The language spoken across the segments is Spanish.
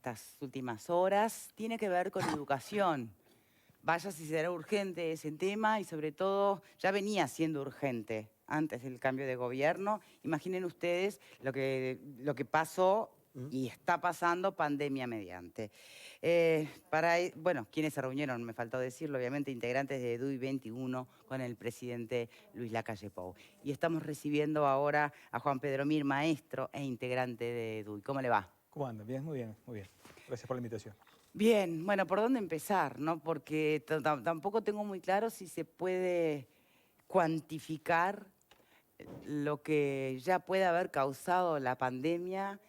estas últimas horas tiene que ver con educación. Vaya si será urgente ese tema y sobre todo ya venía siendo urgente antes del cambio de gobierno. Imaginen ustedes lo que pasó y está pasando pandemia mediante. Bueno, quienes se reunieron, me faltó decirlo, obviamente, integrantes de EDUI 21 con el presidente Luis Lacalle Pou. Y estamos recibiendo ahora a Juan Pedro Mir, maestro e integrante de EDUI. ¿Cómo le va? ¿Cómo anda? Bien, muy bien, muy bien. Gracias por la invitación. Bien, bueno, ¿por dónde empezar, no? Porque tampoco tengo muy claro si se puede cuantificar lo que ya puede haber causado la pandemia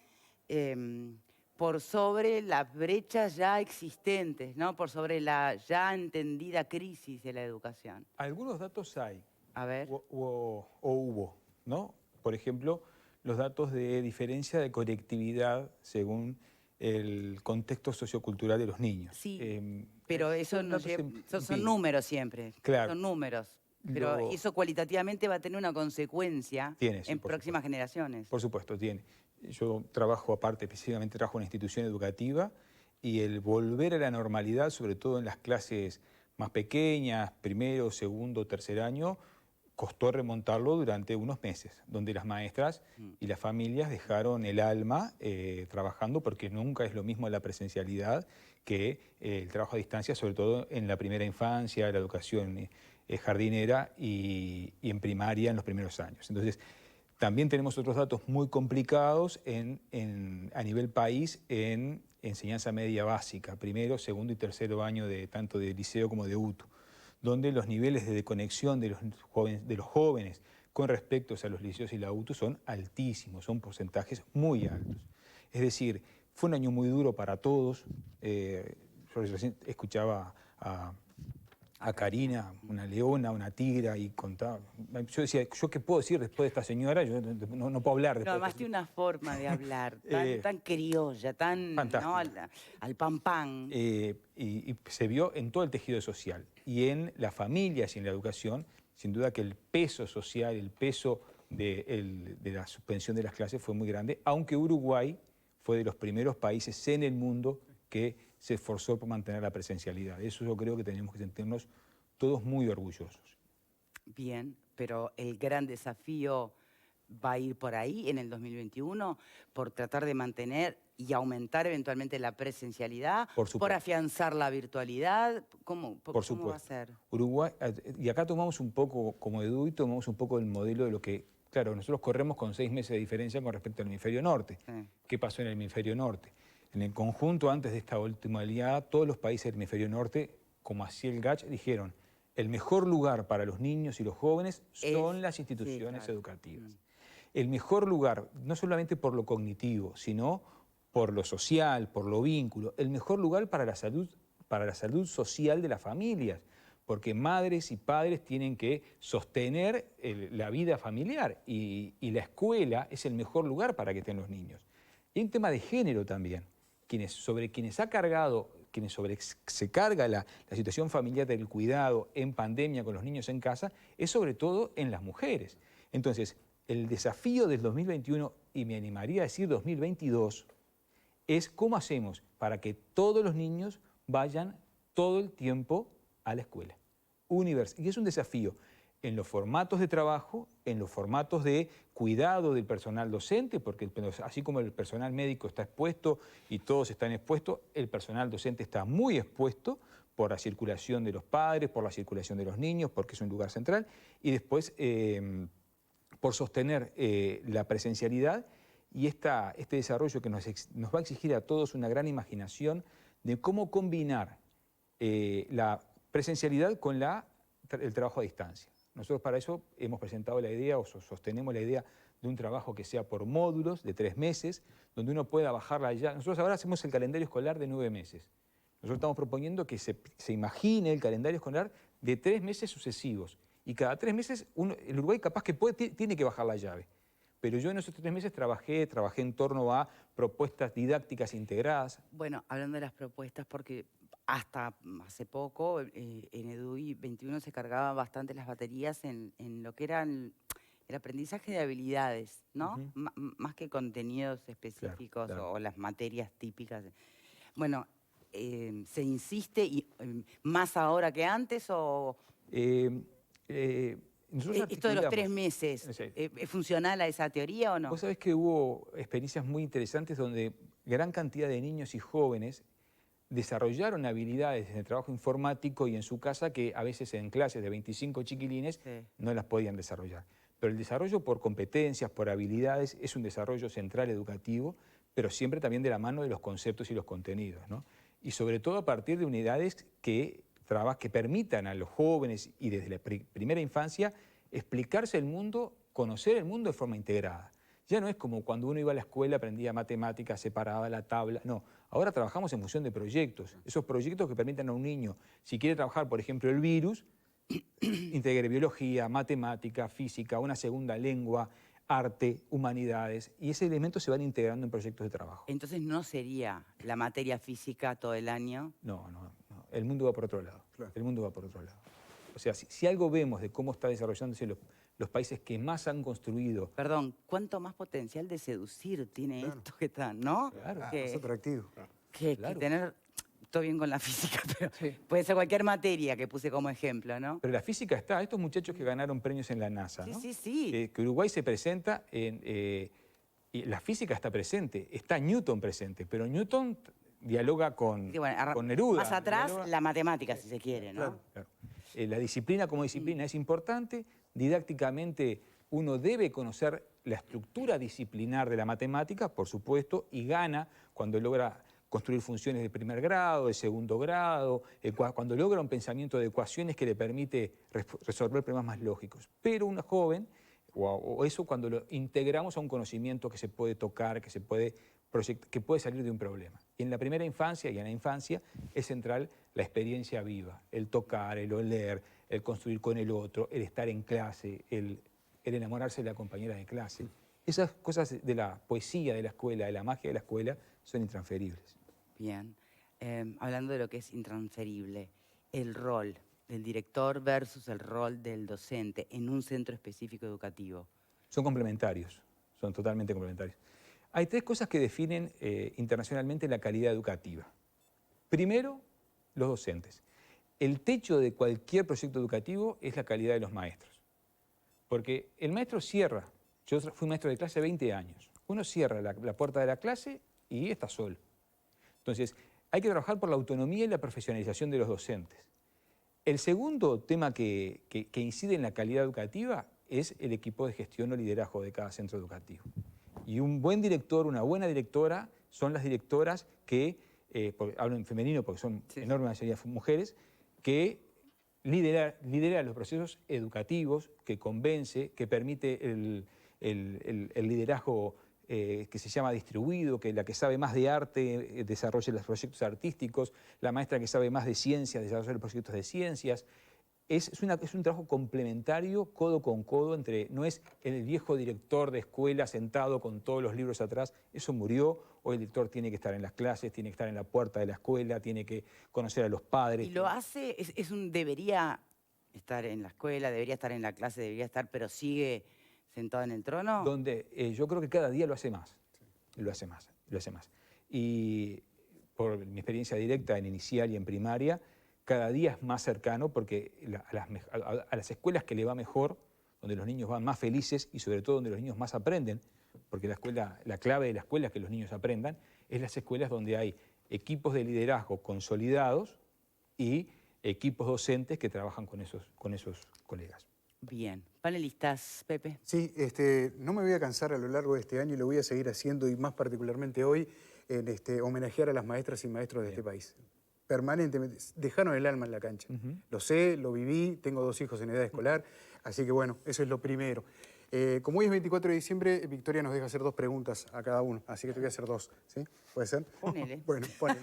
por sobre las brechas ya existentes, ¿no? Por sobre la ya entendida crisis de la educación. Algunos datos hay, A ver. o hubo, ¿no? Por ejemplo, los datos de diferencia de conectividad según el contexto sociocultural de los niños. Sí, pero eso Son datos son números siempre, Claro. son números. Pero eso cualitativamente va a tener una consecuencia Tiene, sí, en próximas generaciones. Por supuesto, tiene. Yo trabajo aparte, específicamente trabajo en una institución educativa y el volver a la normalidad, sobre todo en las clases más pequeñas, primero, segundo, tercer año, costó remontarlo durante unos meses, donde las maestras y las familias dejaron el alma trabajando, porque nunca es lo mismo la presencialidad que el trabajo a distancia, sobre todo en la primera infancia, la educación jardinera y en primaria en los primeros años. Entonces, también tenemos otros datos muy complicados a nivel país en enseñanza media básica, primero, segundo y tercero año tanto de liceo como de UTU, donde los niveles de conexión de los jóvenes con respecto a los liceos y la UTU son altísimos, son porcentajes muy altos. Es decir, fue un año muy duro para todos. Yo recién escuchaba a Karina, una leona, una tigra, y contaba. Yo decía, ¿yo qué puedo decir después de esta señora? Yo no puedo hablar después No, además de tiene una forma de hablar esta. tan criolla, tan, ¿no? Fantástica. al pan pan. Y se vio en todo el tejido social y en las familias y en la educación, sin duda que el peso social, el peso de la suspensión de las clases fue muy grande, aunque Uruguay fue de los primeros países en el mundo que se esforzó por mantener la presencialidad. Eso yo creo que tenemos que sentirnos todos muy orgullosos. Bien, pero el gran desafío va a ir por ahí en el 2021, por tratar de mantener y aumentar eventualmente la presencialidad, Por supuesto. por afianzar la virtualidad. ¿Cómo Por va a supuesto. ser? Uruguay, y acá tomamos un poco, como EDUI, tomamos un poco el modelo de lo que, claro, nosotros corremos con 6 meses de diferencia con respecto al hemisferio norte. Sí. ¿Qué pasó en el hemisferio norte? En el conjunto, antes de esta última aliada, todos los países del hemisferio norte, como hacía el GACH, dijeron, el mejor lugar para los niños y los jóvenes son las instituciones educativas. El mejor lugar, no solamente por lo cognitivo, sino por lo social, por lo vínculo, el mejor lugar para la salud social de las familias, porque madres y padres tienen que sostener la vida familiar y la escuela es el mejor lugar para que estén los niños. Y hay un tema de género también, sobre quienes se carga la situación familiar del cuidado en pandemia con los niños en casa, es sobre todo en las mujeres. Entonces, el desafío del 2021, y me animaría a decir 2022, es cómo hacemos para que todos los niños vayan todo el tiempo a la escuela. Y es un desafío en los formatos de trabajo, en los formatos de cuidado del personal docente, porque así como el personal médico está expuesto y todos están expuestos, el personal docente está muy expuesto por la circulación de los padres, por la circulación de los niños, porque es un lugar central, y después por sostener la presencialidad y este desarrollo que nos va a exigir a todos una gran imaginación de cómo combinar la presencialidad con el trabajo a distancia. Nosotros para eso hemos presentado la idea o sostenemos la idea de un trabajo que sea por módulos de 3 meses, donde uno pueda bajarla ya. Nosotros ahora hacemos el calendario escolar de 9 meses. Nosotros estamos proponiendo que se imagine el calendario escolar de 3 meses sucesivos. Y cada 3 meses el Uruguay capaz que tiene que bajar la llave. Pero yo en esos 3 meses trabajé en torno a propuestas didácticas integradas. Bueno, hablando de las propuestas, porque hasta hace poco en EDUI 21 se cargaban bastante las baterías en lo que eran el aprendizaje de habilidades, ¿no? Más que contenidos específicos Claro. o las materias típicas. Bueno, ¿se insiste y más ahora que antes o Nosotros esto de los 3 articulamos. meses, Sí. ¿es funcional a esa teoría o no? Vos sabés que hubo experiencias muy interesantes donde gran cantidad de niños y jóvenes desarrollaron habilidades en el trabajo informático y en su casa que a veces en clases de 25 chiquilines Sí. no las podían desarrollar. Pero el desarrollo por competencias, por habilidades, es un desarrollo central educativo, pero siempre también de la mano de los conceptos y los contenidos, ¿no? Y sobre todo a partir de unidades que permitan a los jóvenes y desde la primera infancia explicarse el mundo, conocer el mundo de forma integrada. Ya no es como cuando uno iba a la escuela, aprendía matemáticas, separaba la tabla, no. Ahora trabajamos en función de proyectos, esos proyectos que permitan a un niño, si quiere trabajar, por ejemplo, el virus, integre biología, matemática, física, una segunda lengua, arte, humanidades, y ese elemento se van integrando en proyectos de trabajo. Entonces no sería la materia física todo el año. No. El mundo va por otro lado. Claro. El mundo va por otro lado. O sea, si algo vemos de cómo está desarrollándose los países que más han construido. Perdón, ¿cuánto más potencial de seducir tiene Claro. esto que está, no? Claro. Es atractivo. Que Claro. tener, todo bien con la física, pero Sí. puede ser cualquier materia que puse como ejemplo, ¿no? Pero la física está. Estos muchachos que ganaron premios en la NASA, ¿no? Sí. Que Uruguay se presenta y la física está presente. Está Newton presente, pero Newton dialoga con, Sí, bueno, con Neruda. más atrás, dialoga- la matemática, si se quiere, ¿no? Claro. Claro. La disciplina como disciplina es importante. Didácticamente uno debe conocer la estructura disciplinar de la matemática, por supuesto, y gana cuando logra construir funciones de primer grado, de segundo grado, cuando logra un pensamiento de ecuaciones que le permite resolver problemas más lógicos. Pero una joven, o eso cuando lo integramos a un conocimiento que se puede tocar, que puede salir de un problema. Y en la primera infancia y en la infancia es central la experiencia viva, el tocar, el oler, el construir con el otro, el estar en clase, el enamorarse de la compañera de clase. Esas cosas de la poesía de la escuela, de la magia de la escuela, son intransferibles. Bien. Hablando de lo que es intransferible, el rol del director versus el rol del docente en un centro específico educativo. Son complementarios, son totalmente complementarios. Hay 3 cosas que definen internacionalmente la calidad educativa. Primero, los docentes. El techo de cualquier proyecto educativo es la calidad de los maestros. Porque el maestro cierra. Yo fui maestro de clase 20 años. Uno cierra la puerta de la clase y está solo. Entonces, hay que trabajar por la autonomía y la profesionalización de los docentes. El segundo tema que incide en la calidad educativa es el equipo de gestión o liderazgo de cada centro educativo. Y un buen director, una buena directora, son las directoras que, hablo en femenino porque son enorme mayoría mujeres, que lidera los procesos educativos, que convence, que permite el liderazgo que se llama distribuido, que la que sabe más de arte desarrolle los proyectos artísticos, la maestra que sabe más de ciencias desarrolla los proyectos de ciencias. Es un trabajo complementario, codo con codo, no es el viejo director de escuela sentado con todos los libros atrás, eso murió. Hoy el director tiene que estar en las clases, tiene que estar en la puerta de la escuela, tiene que conocer a los padres. Y lo hace, debería estar en la escuela, debería estar en la clase, debería estar, pero sigue sentado en el trono. Donde yo creo que cada día lo hace más, lo hace más. Y por mi experiencia directa en inicial y en primaria, cada día es más cercano porque a las escuelas que le va mejor, donde los niños van más felices y sobre todo donde los niños más aprenden, porque la clave de la escuela es que los niños aprendan, es las escuelas donde hay equipos de liderazgo consolidados y equipos docentes que trabajan con esos colegas. Bien. Panelistas, Pepe. Sí, no me voy a cansar a lo largo de este año y lo voy a seguir haciendo, y más particularmente hoy, en homenajear a las maestras y maestros de este país. Permanentemente, dejaron el alma en la cancha. Lo sé, lo viví, tengo 2 hijos en edad escolar, así que bueno, eso es lo primero. Como hoy es 24 de diciembre, Victoria nos deja hacer 2 preguntas a cada uno, así que te voy a hacer 2, ¿sí? ¿Puede ser? Ponele. Bueno, ponele.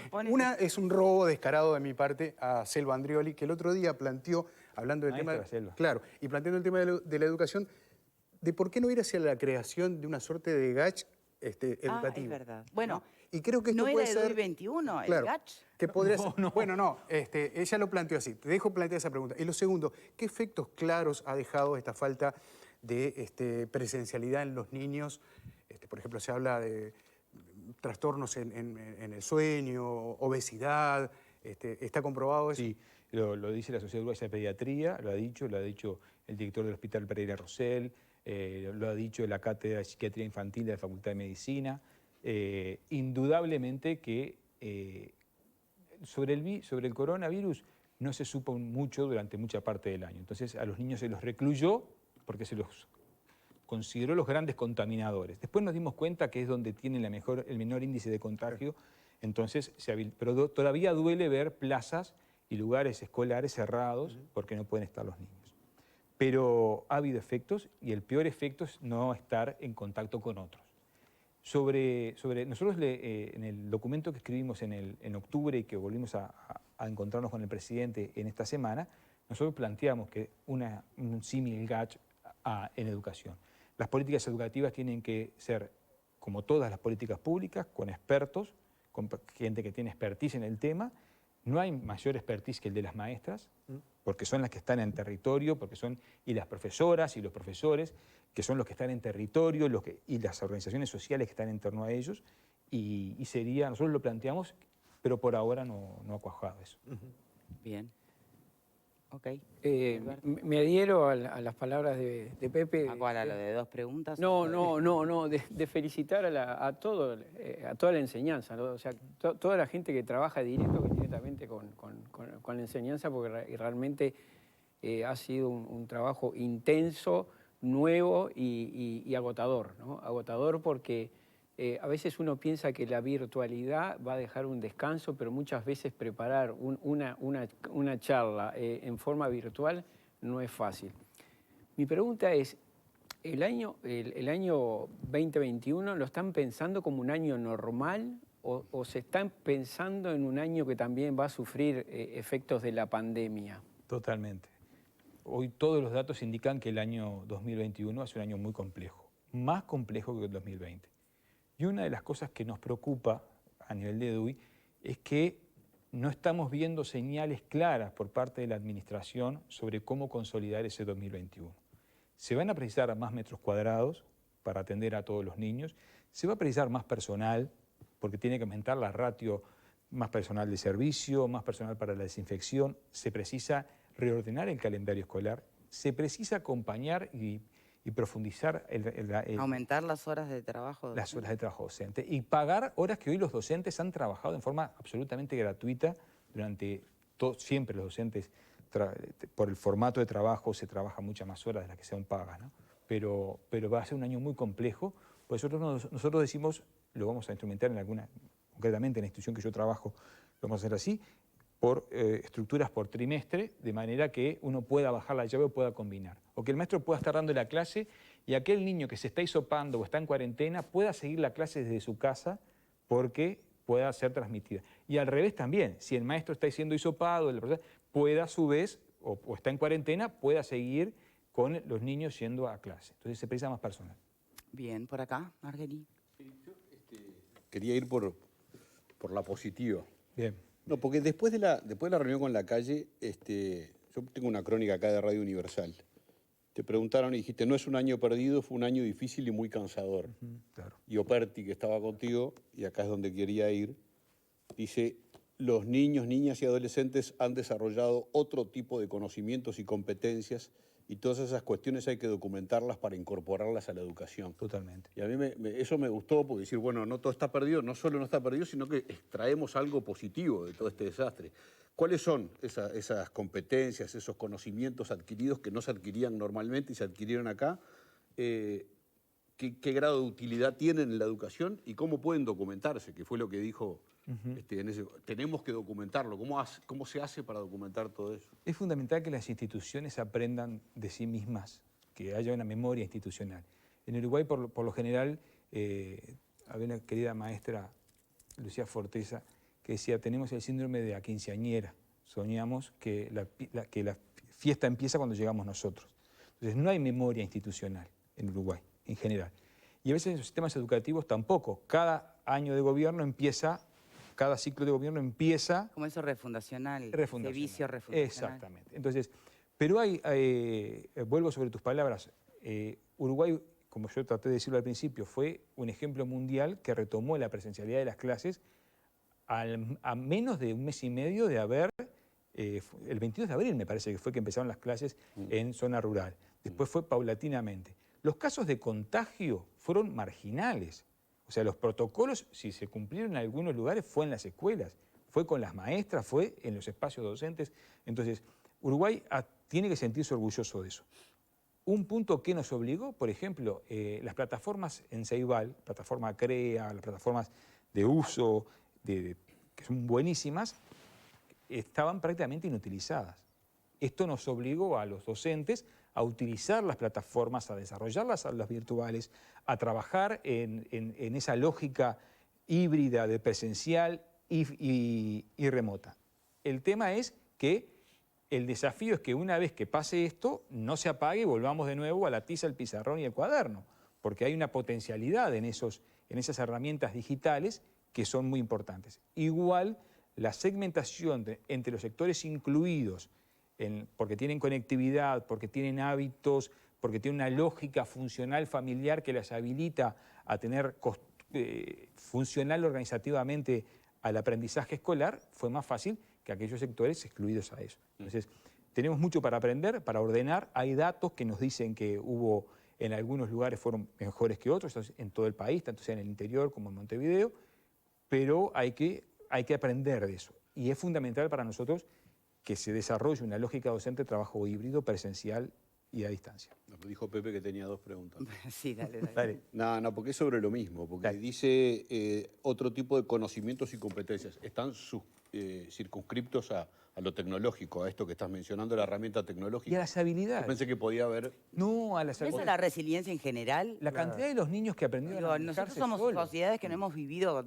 Ponele. Una es un robo descarado de mi parte a Selva Andrioli, que el otro día planteó, hablando del Maestra tema... Selva. Claro, y planteando el tema de la educación, de por qué no ir hacia la creación de una suerte de GACH educativo. Es verdad. Bueno, ¿no? Y creo que esto ¿no puede era ser... EDUI 21, Claro, el GACH? que podría ser... No. Bueno, no, ella lo planteó así. Te dejo plantear esa pregunta. Y lo segundo, ¿qué efectos claros ha dejado esta falta de presencialidad en los niños? Por ejemplo, se habla de trastornos en el sueño, obesidad. ¿Está comprobado eso? Sí, lo dice la Sociedad Uruguaya de Pediatría, lo ha dicho el director del Hospital Pereira Rosell, lo ha dicho la Cátedra de Psiquiatría Infantil de la Facultad de Medicina. Indudablemente que sobre el coronavirus no se supo mucho durante mucha parte del año. Entonces a los niños se los recluyó porque se los consideró los grandes contaminadores. Después nos dimos cuenta que es donde tienen el menor índice de contagio, entonces pero todavía duele ver plazas y lugares escolares cerrados porque no pueden estar los niños. Pero ha habido efectos y el peor efecto es no estar en contacto con otros. Nosotros en el documento que escribimos en octubre y que volvimos a encontrarnos con el presidente en esta semana, nosotros planteamos que un símil GACH en educación. Las políticas educativas tienen que ser, como todas las políticas públicas, con expertos, con gente que tiene expertise en el tema. No hay mayor expertise que el de las maestras, porque son las que están en territorio, y las profesoras y los profesores, que son los que están en territorio, y las organizaciones sociales que están en torno a ellos, nosotros lo planteamos, pero por ahora no ha cuajado eso. Bien. Ok. Me adhiero a las palabras de Pepe. ¿A cuál? ¿A lo de 2 preguntas? No, de felicitar a toda la enseñanza, ¿no? O sea, toda la gente que trabaja directo o indirectamente con la enseñanza, porque realmente ha sido un trabajo intenso, nuevo y agotador, ¿no? Agotador porque a veces uno piensa que la virtualidad va a dejar un descanso, pero muchas veces preparar una charla en forma virtual no es fácil. Mi pregunta es, ¿el año 2021 lo están pensando como un año normal o se están pensando en un año que también va a sufrir efectos de la pandemia? Totalmente. Hoy todos los datos indican que el año 2021 va a ser un año muy complejo, más complejo que el 2020. Y una de las cosas que nos preocupa a nivel de EDUI es que no estamos viendo señales claras por parte de la administración sobre cómo consolidar ese 2021. Se van a precisar más metros cuadrados para atender a todos los niños, se va a precisar más personal, porque tiene que aumentar la ratio, más personal de servicio, más personal para la desinfección, se precisa reordenar el calendario escolar, se precisa acompañar y profundizar aumentar las horas de trabajo docente. Las horas de trabajo docente y pagar horas que hoy los docentes han trabajado en forma absolutamente gratuita siempre los docentes por el formato de trabajo se trabaja muchas más horas de las que sean pagas, ¿no? Pero va a ser un año muy complejo, por eso nosotros decimos, lo vamos a instrumentar concretamente en la institución que yo trabajo, lo vamos a hacer así, por estructuras por trimestre, de manera que uno pueda bajar la llave o pueda combinar. O que el maestro pueda estar dando la clase y aquel niño que se está hisopando o está en cuarentena pueda seguir la clase desde su casa porque pueda ser transmitida. Y al revés también, si el maestro está siendo hisopado, pueda a su vez, o está en cuarentena, pueda seguir con los niños yendo a clase. Entonces se precisa más personal. Bien, por acá, Marguerite. Sí, yo quería ir por la positiva. Bien. No, porque después de la reunión con la calle, yo tengo una crónica acá de Radio Universal. Te preguntaron y dijiste, no es un año perdido, fue un año difícil y muy cansador. Claro. Y Operti, que estaba contigo, y acá es donde quería ir, dice, los niños, niñas y adolescentes han desarrollado otro tipo de conocimientos y competencias y todas esas cuestiones hay que documentarlas para incorporarlas a la educación. Totalmente. Y a mí eso me gustó porque decir, bueno, no todo está perdido, no solo no está perdido, sino que extraemos algo positivo de todo este desastre. ¿Cuáles son esas competencias, esos conocimientos adquiridos que no se adquirían normalmente y se adquirieron acá? ¿Qué grado de utilidad tienen en la educación y cómo pueden documentarse? Que fue lo que dijo, tenemos que documentarlo. ¿Cómo se hace para documentar todo eso? Es fundamental que las instituciones aprendan de sí mismas, que haya una memoria institucional. En Uruguay, por lo general, había una querida maestra, Lucía Forteza, que decía, tenemos el síndrome de la quinceañera. Soñamos que la fiesta empieza cuando llegamos nosotros. Entonces, no hay memoria institucional en Uruguay, en general. Y a veces en los sistemas educativos tampoco. Cada año de gobierno cada ciclo de gobierno empieza... Como eso refundacional, vicio refundacional. Exactamente. Entonces, pero vuelvo sobre tus palabras, Uruguay como yo traté de decirlo al principio, fue un ejemplo mundial que retomó la presencialidad de las clases a menos de un mes y medio de haber, el 22 de abril me parece que fue que empezaron las clases en zona rural. Después fue paulatinamente. Los casos de contagio fueron marginales. O sea, los protocolos, si se cumplieron en algunos lugares, fue en las escuelas, fue con las maestras, fue en los espacios docentes. Entonces, Uruguay tiene que sentirse orgulloso de eso. Un punto que nos obligó, por ejemplo, las plataformas en Ceibal, plataforma CREA, las plataformas de uso, que son buenísimas, estaban prácticamente inutilizadas. Esto nos obligó a los docentes a utilizar las plataformas, a desarrollar las aulas virtuales, a trabajar en esa lógica híbrida de presencial y remota. El tema es que el desafío es que una vez que pase esto, no se apague y volvamos de nuevo a la tiza, el pizarrón y el cuaderno, porque hay una potencialidad en esas herramientas digitales que son muy importantes. Igual, la segmentación entre los sectores incluidos, porque tienen conectividad, porque tienen hábitos, porque tienen una lógica funcional familiar que les habilita a tener funcional organizativamente al aprendizaje escolar, fue más fácil que aquellos sectores excluidos a eso. Entonces, tenemos mucho para aprender, para ordenar. Hay datos que nos dicen que hubo, en algunos lugares fueron mejores que otros, en todo el país, tanto sea en el interior como en Montevideo, pero hay que aprender de eso. Y es fundamental para nosotros que se desarrolle una lógica docente de trabajo híbrido, presencial y a distancia. Me dijo Pepe que tenía 2 preguntas. Sí, dale. No, porque es sobre lo mismo, porque dice otro tipo de conocimientos y competencias. Están circunscriptos a lo tecnológico, a esto que estás mencionando, la herramienta tecnológica. Y a las habilidades. Yo pensé que podía haber... No, a las ¿Esa es la resiliencia en general? La cantidad de los niños que aprendieron a Nosotros manejarse somos solos. sociedades que no hemos vivido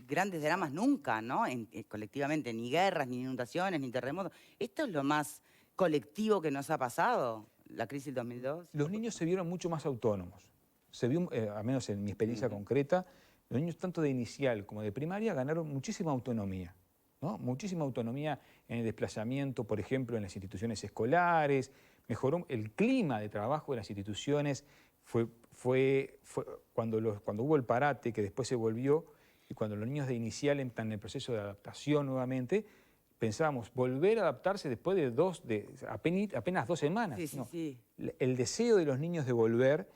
grandes dramas nunca, ¿no? Colectivamente, ni guerras, ni inundaciones, ni terremotos. Esto es lo más colectivo que nos ha pasado, la crisis del 2002. Los niños se vieron mucho más autónomos. Se vio, al menos en mi experiencia concreta, los niños tanto de inicial como de primaria ganaron muchísima autonomía, ¿no? Muchísima autonomía en el desplazamiento, por ejemplo, en las instituciones escolares. Mejoró el clima de trabajo de las instituciones. Fue cuando hubo el parate, que después se volvió, y cuando los niños de inicial entran en el proceso de adaptación nuevamente, pensábamos volver a adaptarse después de apenas 2 semanas. Sí, sí, No. sí. El deseo de los niños de volver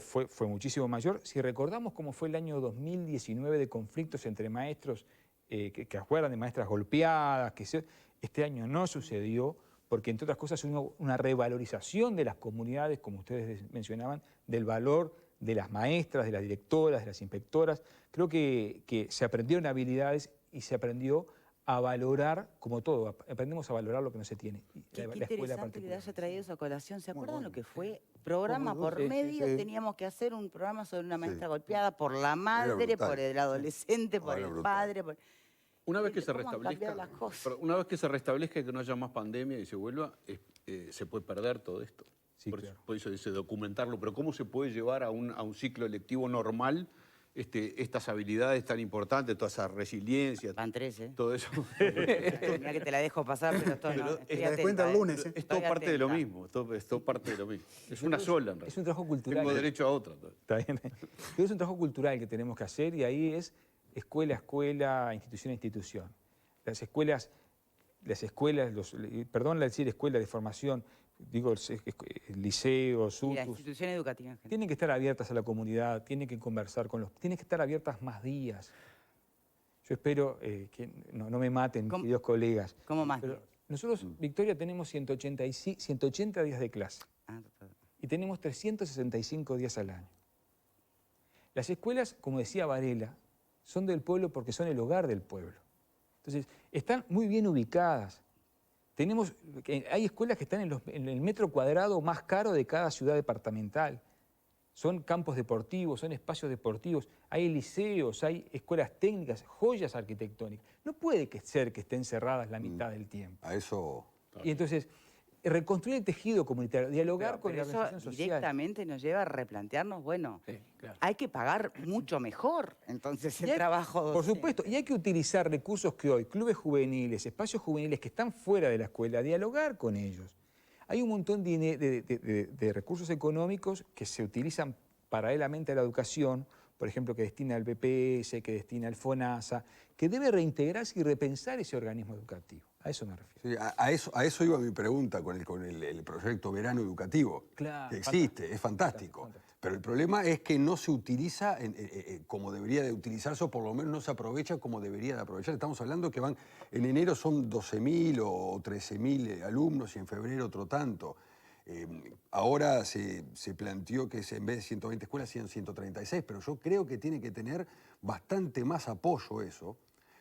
fue muchísimo mayor. Si recordamos cómo fue el año 2019 de conflictos entre maestros, que acuerdan de maestras golpeadas, este año no sucedió, porque entre otras cosas hubo una revalorización de las comunidades, como ustedes mencionaban, del valor de las maestras, de las directoras, de las inspectoras. Creo que se aprendieron habilidades y se aprendió a valorar, como todo, aprendemos a valorar lo que no se tiene. Qué La escuela interesante que le particular. haya traído esa colación. ¿Se acuerdan lo que fue? Programa por Sí, medio, sí. teníamos que hacer un programa sobre una maestra golpeada por la madre, brutal. por el adolescente, por Era el brutal. padre. Una vez que se ¿Cómo han cambiado restablezca, las cosas? pero una vez que se restablezca y que no haya más pandemia y se vuelva, se puede perder todo esto. Sí, por, claro. por eso dice documentarlo, pero ¿cómo se puede llevar a un ciclo lectivo normal estas habilidades tan importantes, toda esa resiliencia, Van 13. todo eso? Mira que te la dejo pasar, pero esto no. Estoy te das atenta, cuenta el ¿eh? lunes, ¿eh? Es todo Estoy parte de lo atenta. mismo, es todo parte de lo mismo. Es una sola en realidad. Es un trabajo cultural. Tengo derecho a otra. Está bien. Pero es un trabajo cultural que tenemos que hacer y ahí es escuela a escuela, institución a institución. Las escuelas, perdón decir escuela de formación, digo liceos, Y la UTUS, institución educativa en general. tienen que estar abiertas a la comunidad, tienen que conversar tienen que estar abiertas más días. Yo espero que no me maten, ¿Cómo? queridos colegas. ¿Cómo más? Pero nosotros, Victoria, tenemos 180 días de clase y tenemos 365 días al año. Las escuelas, como decía Varela, son del pueblo porque son el hogar del pueblo. Entonces, están muy bien ubicadas. Hay escuelas que están en el metro cuadrado más caro de cada ciudad departamental. Son campos deportivos, son espacios deportivos, hay liceos, hay escuelas técnicas, joyas arquitectónicas. No puede ser que estén cerradas la mitad del tiempo. A eso... Y entonces, reconstruir el tejido comunitario, dialogar Pero con la eso organización social. directamente nos lleva a replantearnos, bueno, Sí, claro. hay que pagar mucho mejor entonces Y el hay- trabajo Por docente. supuesto, y hay que utilizar recursos que hoy, clubes juveniles, espacios juveniles que están fuera de la escuela, dialogar con ellos. Hay un montón de recursos económicos que se utilizan paralelamente a la educación, por ejemplo, que destina el BPS, que destina el FONASA, que debe reintegrarse y repensar ese organismo educativo. A eso me refiero. Sí, a eso iba mi pregunta con el proyecto Verano Educativo, Claro, que existe, fantástico, es fantástico. fantástico. Pero el problema es que no se utiliza como debería de utilizarse, o por lo menos no se aprovecha como debería de aprovechar. Estamos hablando que en enero son 12.000 o 13.000 alumnos y en febrero otro tanto. Ahora se planteó que en vez de 120 escuelas sean 136, pero yo creo que tiene que tener bastante más apoyo eso.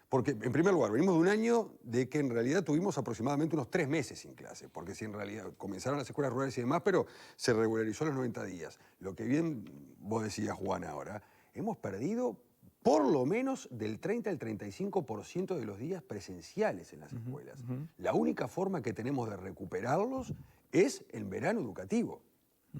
Porque, en primer lugar, venimos de un año de que en realidad tuvimos aproximadamente unos 3 meses sin clase, porque si en realidad comenzaron las escuelas rurales y demás, pero se regularizó los 90 días. Lo que bien vos decías, Juan, ahora, hemos perdido por lo menos del 30 al 35% de los días presenciales en las escuelas. La única forma que tenemos de recuperarlos es el verano educativo.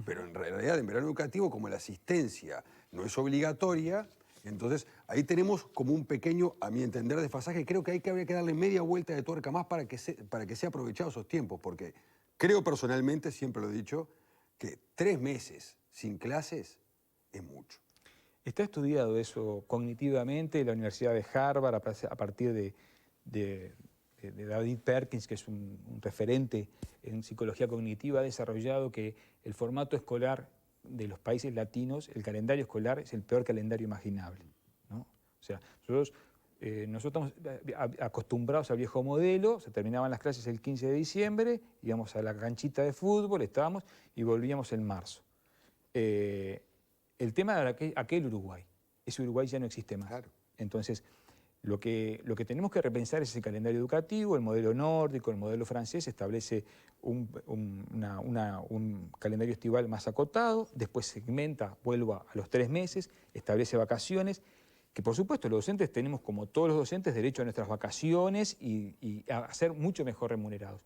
Pero en realidad, en verano educativo, como la asistencia no es obligatoria, entonces ahí tenemos como un pequeño, a mi entender, desfasaje. Creo que habría que darle media vuelta de tuerca más para que sea aprovechado esos tiempos, porque creo personalmente, siempre lo he dicho, que 3 meses sin clases es mucho. Está estudiado eso cognitivamente. La Universidad de Harvard, a partir de David Perkins, que es un referente en psicología cognitiva, ha desarrollado que el formato escolar de los países latinos, el calendario escolar es el peor calendario imaginable, ¿no? O sea, nosotros estamos acostumbrados al viejo modelo, se terminaban las clases el 15 de diciembre, íbamos a la canchita de fútbol, estábamos y volvíamos en marzo. El tema era aquel Uruguay. Ese Uruguay ya no existe más. Claro. Entonces, lo que tenemos que repensar es el calendario educativo. El modelo nórdico, el modelo francés establece un calendario estival más acotado, después segmenta, vuelve a los 3 meses, establece vacaciones, que por supuesto los docentes tenemos, como todos los docentes, derecho a nuestras vacaciones y a ser mucho mejor remunerados.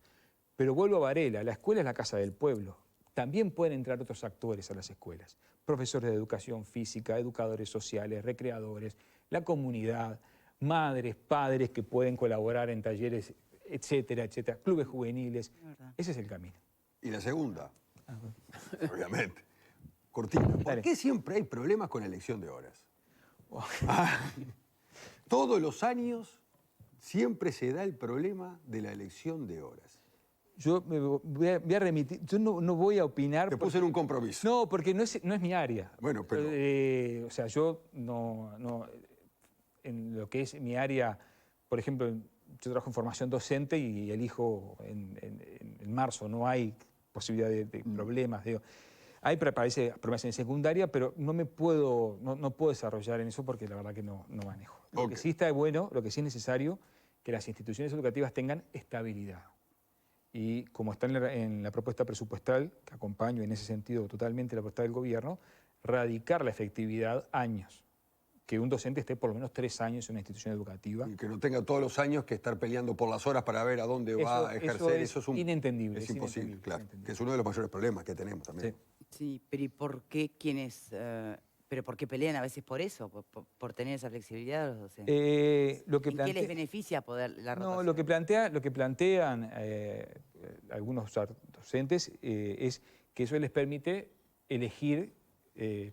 Pero vuelvo a Varela, la escuela es la casa del pueblo. También pueden entrar otros actores a las escuelas, profesores de educación física, educadores sociales, recreadores, la comunidad, madres, padres que pueden colaborar en talleres, etcétera, etcétera, clubes juveniles. Ese es el camino. Y la segunda, obviamente, cortita. ¿Por qué siempre hay problemas con la elección de horas? Todos los años siempre se da el problema de la elección de horas. Yo me voy a remitir, yo no voy a opinar. Te puse en un compromiso. No, porque no es mi área. Bueno, pero... o sea, yo no en lo que es mi área, por ejemplo, yo trabajo en formación docente y elijo en marzo, no hay posibilidad de problemas. Digo. Hay problemas en secundaria, pero no puedo desarrollar en eso porque la verdad que no manejo. Lo que sí está bueno, lo que sí es necesario, que las instituciones educativas tengan estabilidad. Y como está en la propuesta presupuestal, que acompaño en ese sentido totalmente la propuesta del gobierno, radicar la efectividad años. Que un docente esté por lo menos 3 años en una institución educativa. Y que no tenga todos los años que estar peleando por las horas para ver a dónde va a ejercer. Eso es inentendible. Es imposible, claro. Que es uno de los mayores problemas que tenemos también. Sí, pero ¿y por qué pero por qué pelean a veces por eso? Por tener esa flexibilidad los docentes. ¿Qué les beneficia poder la rotación? No, lo que plantean algunos docentes es que eso les permite elegir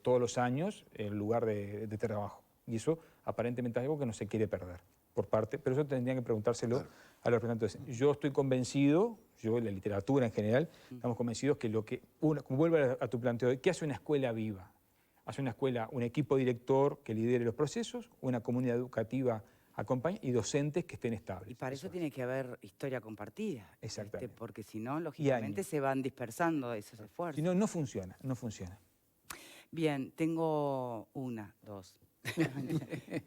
todos los años el lugar de trabajo. Y eso aparentemente es algo que no se quiere perder por parte, pero eso tendrían que preguntárselo a los representantes. Yo estoy convencido, yo y la literatura en general, estamos convencidos que como vuelve a tu planteo, ¿qué hace una escuela viva? Hace una escuela, un equipo director que lidere los procesos, una comunidad educativa acompaña y docentes que estén estables. Y para eso tiene que haber historia compartida. Exactamente. Porque si no, lógicamente se van dispersando esos esfuerzos. Si no, no funciona. Bien, tengo dos.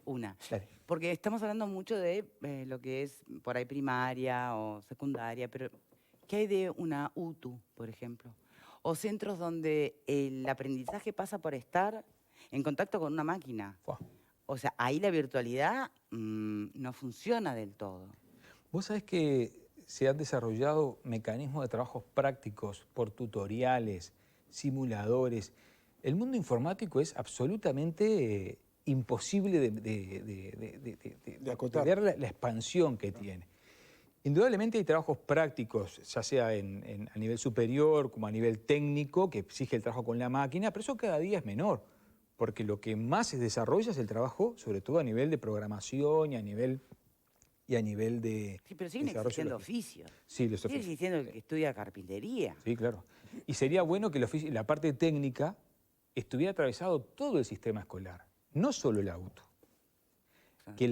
Una. Dale. Porque estamos hablando mucho de lo que es por ahí primaria o secundaria, pero ¿qué hay de una UTU, por ejemplo? O centros donde el aprendizaje pasa por estar en contacto con una máquina. O sea, ahí la virtualidad no funciona del todo. Vos sabés que se han desarrollado mecanismos de trabajos prácticos por tutoriales, simuladores. El mundo informático es absolutamente imposible de acotar la expansión que tiene. Indudablemente hay trabajos prácticos, ya sea a nivel superior como a nivel técnico, que exige el trabajo con la máquina, pero eso cada día es menor, porque lo que más se desarrolla es el trabajo, sobre todo a nivel de programación y a nivel de Sí, pero siguen desarrollo existiendo lógico. oficios. Sí, los Sigue oficios. existiendo el que estudia carpintería. Sí, claro. Y sería bueno que la parte técnica estuviera atravesado todo el sistema escolar, no solo el auto. Que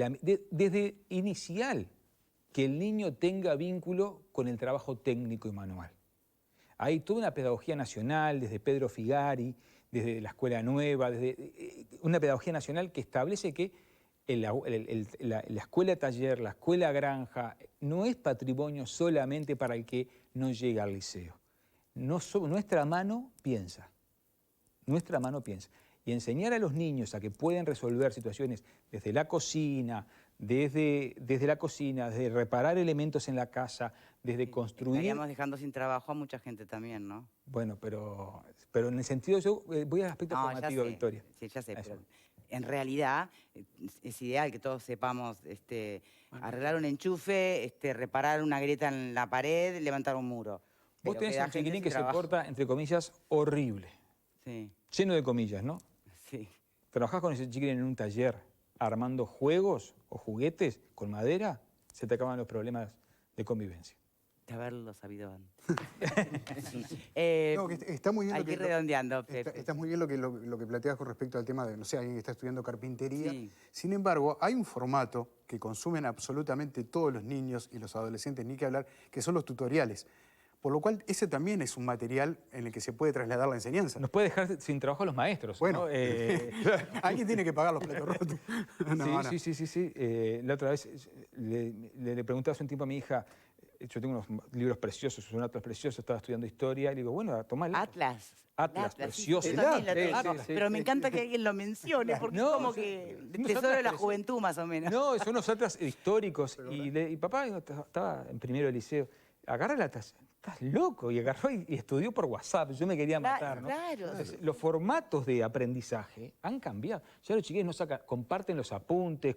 desde inicial, que el niño tenga vínculo con el trabajo técnico y manual. Hay toda una pedagogía nacional, desde Pedro Figari, desde la Escuela Nueva, desde una pedagogía nacional que establece que la escuela taller, la escuela granja, no es patrimonio solamente para el que no llega al liceo. Nuestra mano piensa. Nuestra mano piensa. Y enseñar a los niños a que pueden resolver situaciones desde la cocina, desde reparar elementos en la casa, desde construir. Estaríamos dejando sin trabajo a mucha gente también, ¿no? Bueno, pero en el sentido, yo voy al aspecto No, ya formativo, sé, Victoria. sí, ya sé, Eso. pero en realidad es ideal que todos sepamos arreglar un enchufe, reparar una grieta en la pared, levantar un muro. Vos Pero tenés queda un gente chiquilín sin que se trabajo. porta, entre comillas, horrible. Sí, Lleno de comillas, ¿no? sí. Trabajás con ese chiquilín en un taller armando juegos o juguetes con madera, se te acaban los problemas de convivencia. De haberlo sabido antes. No, que está muy bien hay lo que ir que redondeando, Pepe. está muy bien lo que planteas con respecto al tema de, no sé, alguien que está estudiando carpintería. Sí. Sin embargo, hay un formato que consumen absolutamente todos los niños y los adolescentes, ni que hablar, que son los tutoriales. Por lo cual, ese también es un material en el que se puede trasladar la enseñanza. Nos puede dejar sin trabajo a los maestros, Bueno, ¿no? alguien tiene que pagar los platos rotos. No, no. Sí. La otra vez le preguntaba hace un tiempo a mi hija, yo tengo unos libros preciosos, un atlas precioso, estaba estudiando historia, y le digo, bueno, tomá el Atlas. Atlas, sí, precioso. yo también lo Sí, tengo, sí, sí. pero me encanta que alguien lo mencione, porque No, es como o sea, que el unos tesoro de la atlas juventud, más o menos. No, son unos atlas históricos. Y papá estaba en primero de liceo. Agarra el atlas. Estás loco. Y agarró y estudió por WhatsApp. Yo me quería matar, ¿no? Claro. Entonces, los formatos de aprendizaje han cambiado. Ya los chiquillos no comparten los apuntes,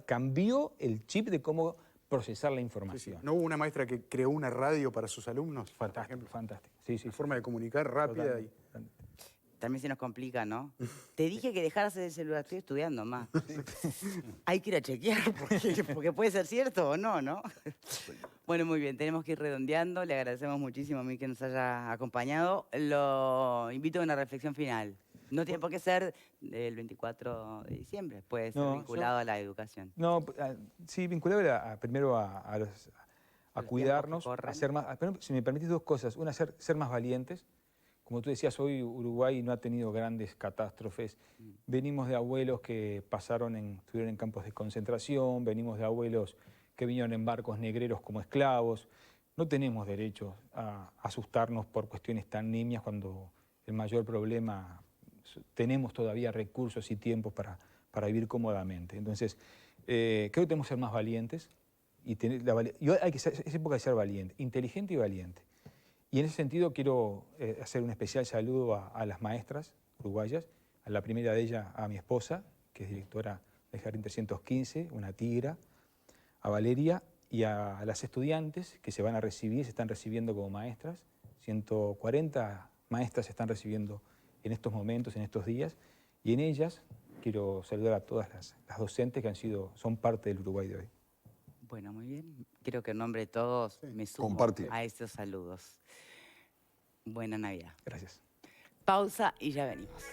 cambió el chip de cómo procesar la información. ¿No hubo una maestra que creó una radio para sus alumnos? por Fantástico, ejemplo? fantástico. Sí, Una forma de comunicar rápida y... También se nos complica, ¿no? Te dije que dejaras el celular, estoy estudiando más. Hay que ir a chequear, porque puede ser cierto o no, ¿no? Bueno, muy bien, tenemos que ir redondeando. Le agradecemos muchísimo a mí que nos haya acompañado. Lo invito a una reflexión final. No tiene por qué ser el 24 de diciembre, puede ser No, vinculado a la educación. No, sí, vinculado primero a Los cuidarnos, tiempos que a ser más, pero si me permitís dos cosas. Una, ser más valientes. Como tú decías, hoy Uruguay no ha tenido grandes catástrofes. Venimos de abuelos que estuvieron en campos de concentración, venimos de abuelos que vinieron en barcos negreros como esclavos. No tenemos derecho a asustarnos por cuestiones tan nimias cuando el mayor problema, tenemos todavía recursos y tiempos para vivir cómodamente. Entonces, creo que tenemos que ser más valientes. Es época de ser valiente, inteligente y valiente. Y en ese sentido quiero hacer un especial saludo a las maestras uruguayas, a la primera de ellas, a mi esposa, que es directora del Jardín 315, una tigra, a Valeria, y a las estudiantes que se van a recibir, se están recibiendo como maestras. 140 maestras se están recibiendo en estos momentos, en estos días, y en ellas quiero saludar a todas las docentes que son parte del Uruguay de hoy. Bueno, muy bien. Creo que en nombre de todos me sumo Compartir. a estos saludos. Buena Navidad. Gracias. Pausa y ya venimos.